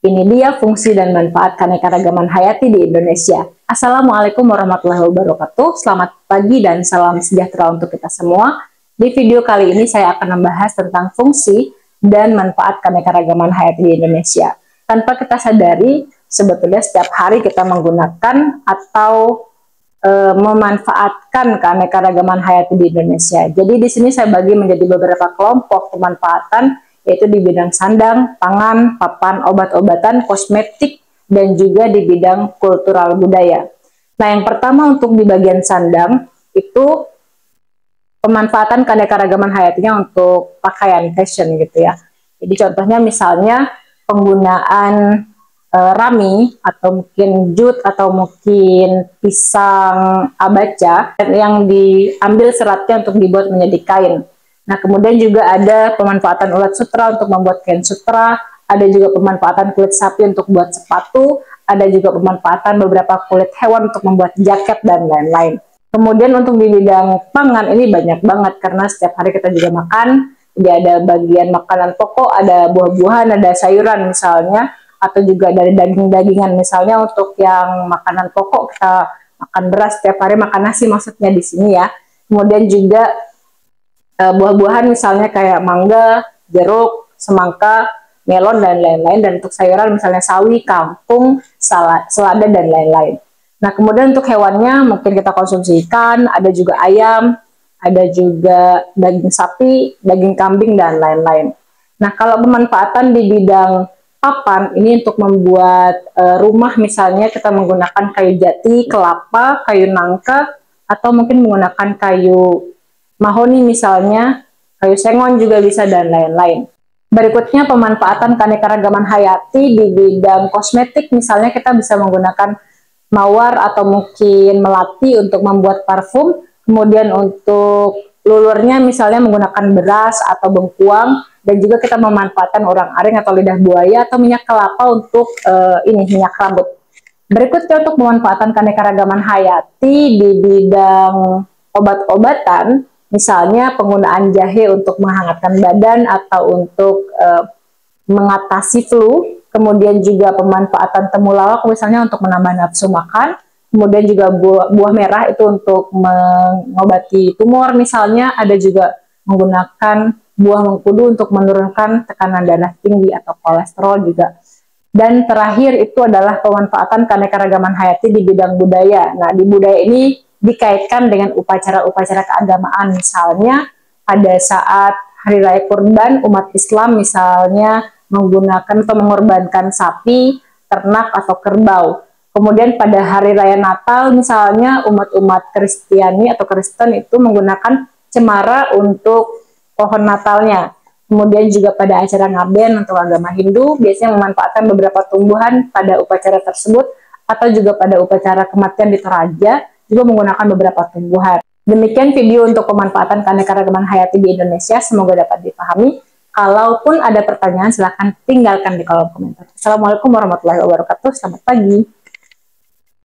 Ini dia fungsi dan manfaat keanekaragaman hayati di Indonesia. Assalamualaikum warahmatullahi wabarakatuh. Selamat pagi dan salam sejahtera untuk kita semua. Di video kali ini saya akan membahas tentang fungsi dan manfaat keanekaragaman hayati di Indonesia. Tanpa kita sadari, sebetulnya setiap hari kita menggunakan atau memanfaatkan keanekaragaman hayati di Indonesia. Jadi di sini saya bagi menjadi beberapa kelompok pemanfaatan, yaitu di bidang sandang, pangan, papan, obat-obatan, kosmetik, dan juga di bidang kultural budaya. Nah, yang pertama untuk di bagian sandang, itu pemanfaatan keanekaragaman hayatinya untuk pakaian fashion gitu ya. Jadi contohnya misalnya penggunaan rami atau mungkin jute atau mungkin pisang abaca yang diambil seratnya untuk dibuat menjadi kain. Nah, kemudian juga ada pemanfaatan ulat sutra untuk membuat kain sutra, ada juga pemanfaatan kulit sapi untuk buat sepatu, ada juga pemanfaatan beberapa kulit hewan untuk membuat jaket dan lain-lain. Kemudian untuk di bidang pangan ini banyak banget karena setiap hari kita juga makan. Jadi ada bagian makanan pokok, ada buah-buahan, ada sayuran misalnya, atau juga dari daging-dagingan. Misalnya untuk yang makanan pokok kita makan beras setiap hari, makan nasi maksudnya di sini ya. Kemudian juga buah-buahan misalnya kayak mangga, jeruk, semangka, melon dan lain-lain. Dan untuk sayuran misalnya sawi, kangkung, selada dan lain-lain. Nah, kemudian untuk hewannya mungkin kita konsumsi ikan, ada juga ayam, ada juga daging sapi, daging kambing dan lain-lain. Nah, kalau pemanfaatan di bidang papan ini untuk membuat rumah misalnya kita menggunakan kayu jati, kelapa, kayu nangka, atau mungkin menggunakan kayu mahoni misalnya, kayu sengon juga bisa dan lain-lain. Berikutnya pemanfaatan keanekaragaman hayati di bidang kosmetik, misalnya kita bisa menggunakan mawar atau mungkin melati untuk membuat parfum, kemudian untuk lulurnya misalnya menggunakan beras atau bengkuang, dan juga kita memanfaatkan urang-aring atau lidah buaya atau minyak kelapa untuk minyak rambut. Berikutnya untuk pemanfaatan keanekaragaman hayati di bidang obat-obatan, misalnya penggunaan jahe untuk menghangatkan badan atau untuk mengatasi flu, kemudian juga pemanfaatan temulawak misalnya untuk menambah nafsu makan, kemudian juga buah merah itu untuk mengobati tumor misalnya, ada juga menggunakan buah mengkudu untuk menurunkan tekanan darah tinggi atau kolesterol juga. Dan terakhir itu adalah pemanfaatan keanekaragaman hayati di bidang budaya. Nah, di budaya ini dikaitkan dengan upacara-upacara keagamaan, misalnya pada saat Hari Raya Kurban umat Islam misalnya menggunakan atau mengorbankan sapi, ternak atau kerbau. Kemudian pada Hari Raya Natal misalnya umat-umat Kristiani atau Kristen itu menggunakan cemara untuk pohon Natalnya. Kemudian juga pada acara ngaben untuk agama Hindu biasanya memanfaatkan beberapa tumbuhan pada upacara tersebut, atau juga pada upacara kematian di Toraja juga menggunakan beberapa tumbuhan. Demikian video untuk pemanfaatan keanekaragaman hayati di Indonesia, semoga dapat dipahami. Kalaupun ada pertanyaan silahkan tinggalkan di kolom komentar. Assalamualaikum warahmatullahi wabarakatuh, selamat pagi.